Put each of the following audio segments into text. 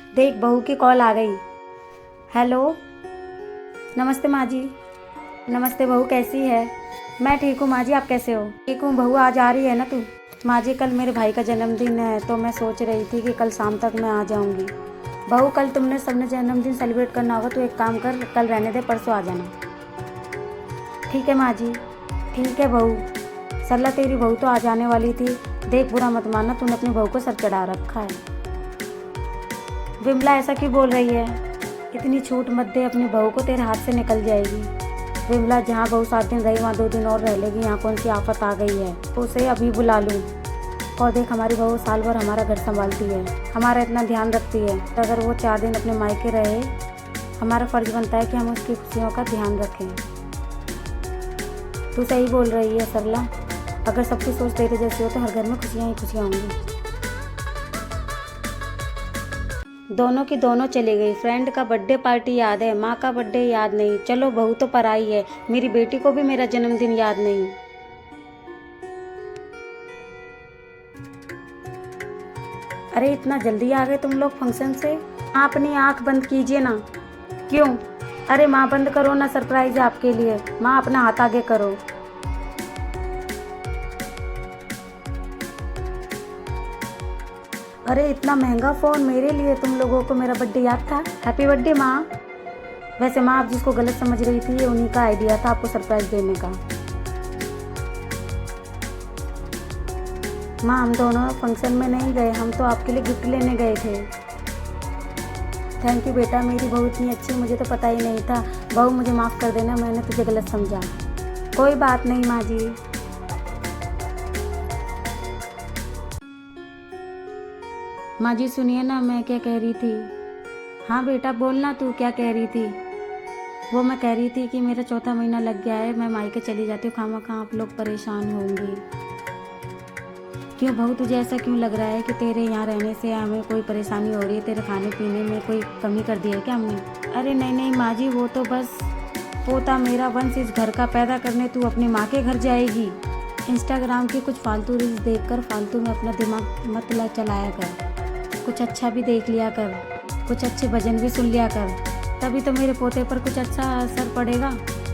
देख बहू की कॉल आ गई। हेलो, नमस्ते माँ जी। नमस्ते बहू, कैसी है? मैं ठीक हूँ माँ जी, आप कैसे हो? ठीक हूँ बहू, आज आ रही है ना तू? माँ जी कल मेरे भाई का जन्मदिन है तो मैं सोच रही थी कि कल शाम तक मैं आ जाऊँगी। बहू कल तुमने सबने जन्मदिन सेलिब्रेट करना होगा तो एक काम कर, कल रहने दे, परसों आ जाना। ठीक है माँ जी। ठीक है बहू। सरला तेरी बहू तो आ जाने वाली थी। देख बुरा मत मानना, तूने अपनी बहू को सर चढ़ा रखा है। विमला ऐसा क्यों बोल रही है? इतनी छूट मत दे, अपनी बहू को तेरे हाथ से निकल जाएगी। विमला जहाँ बहू 7 दिन रही वहाँ 2 दिन और रह लेगी। यहाँ कौन सी आफत आ गई है तो उसे अभी बुला लूँ। और देख हमारी बहू साल भर हमारा घर संभालती है, हमारा इतना ध्यान रखती है, तो अगर वो 4 दिन अपने मायके रहे, हमारा फर्ज बनता है कि हम उसकी खुशियों का ध्यान रखें। तू सही बोल रही है सरला, अगर सबकी सोच तेरे जैसी हो तो हर घर में खुशियाँ ही खुशियाँ होंगी। दोनों की दोनों चली गई। फ्रेंड का बर्थडे पार्टी याद है, माँ का बर्थडे याद नहीं। चलो बहू तो पराई है, मेरी बेटी को भी मेरा जन्मदिन याद नहीं। अरे इतना जल्दी आ गए तुम लोग फंक्शन से? आप अपनी आंख बंद कीजिए ना। क्यों? अरे माँ बंद करो ना, सरप्राइज है आपके लिए। माँ अपना हाथ आगे करो। अरे इतना महंगा फ़ोन मेरे लिए, तुम लोगों को मेरा बर्थडे याद था? हैप्पी बर्थडे माँ। वैसे माँ आप जिसको गलत समझ रही थी, ये उन्हीं का आइडिया था आपको सरप्राइज देने का। माँ हम दोनों फंक्शन में नहीं गए, हम तो आपके लिए गिफ्ट लेने गए थे। थैंक यू बेटा, मेरी बहू इतनी अच्छी, मुझे तो पता ही नहीं था। बहू मुझे माफ़ कर देना, मैंने तुझे गलत समझा। कोई बात नहीं माँ जी। माँ जी सुनिए ना, मैं क्या कह रही थी। हाँ बेटा बोलना, तू क्या कह रही थी? वो मैं कह रही थी कि मेरा 4था महीना लग गया है, मैं मायके चली जाती हूँ, खामखा आप लोग परेशान होंगे। क्यों बहू, तुझे ऐसा क्यों लग रहा है कि तेरे यहाँ रहने से हमें कोई परेशानी हो रही है? तेरे खाने पीने में कोई कमी कर दी है क्या हमने? अरे नहीं नहीं माँ जी, वो तो बस पोता मेरा वंश इस घर का पैदा करने तू अपनी माँ के घर जाएगी। इंस्टाग्राम की कुछ फालतू रील्स देखकर फालतू में अपना दिमाग मत चलाया कर, कुछ अच्छा भी देख लिया कर, कुछ अच्छे भजन भी सुन लिया कर, तभी तो मेरे पोते पर कुछ अच्छा असर पड़ेगा।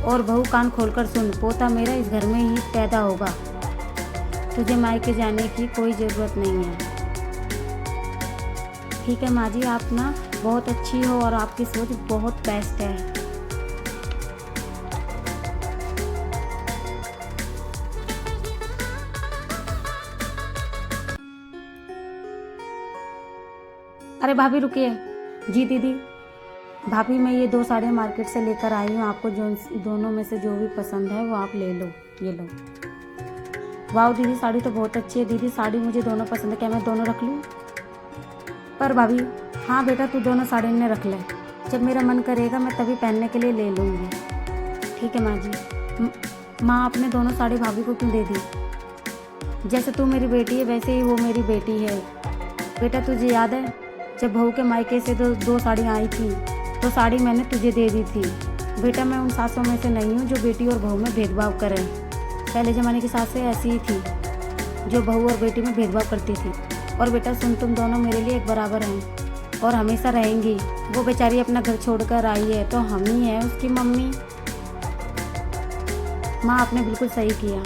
और बहू कान खोलकर सुन, पोता मेरा इस घर में ही पैदा होगा, तुझे मायके जाने की कोई ज़रूरत नहीं है। ठीक है माँ जी, आप ना बहुत अच्छी हो और आपकी सोच बहुत बेस्ट है। अरे भाभी रुकिए। जी दीदी। भाभी मैं ये 2 साड़ियाँ मार्केट से लेकर आई हूँ, आपको जो दोनों में से जो भी पसंद है वो आप ले लो। ये लो। वाह दीदी, साड़ी तो बहुत अच्छी है। दीदी साड़ी मुझे दोनों पसंद है, क्या मैं दोनों रख लूँ? पर भाभी, हाँ बेटा तू दोनों साड़ी ने रख ले, जब मेरा मन करेगा मैं तभी पहनने के लिए ले लूँगी। ठीक है माँ जी। माँ आपने दोनों साड़ी भाभी को क्यों दे दी? जैसे तू मेरी बेटी है वैसे ही वो मेरी बेटी है। बेटा तुझे याद है जब बहू के मायके से 2 साड़ियाँ आई थी तो साड़ी मैंने तुझे दे दी थी। बेटा मैं उन सासों में से नहीं हूँ जो बेटी और बहू में भेदभाव करें। पहले ज़माने की सासें ऐसी ही थी जो बहू और बेटी में भेदभाव करती थी। और बेटा सुन, तुम दोनों मेरे लिए एक बराबर हैं और हमेशा रहेंगी। वो बेचारी अपना घर छोड़कर आई है तो हम ही हैं उसकी मम्मी। माँ आपने बिल्कुल सही किया।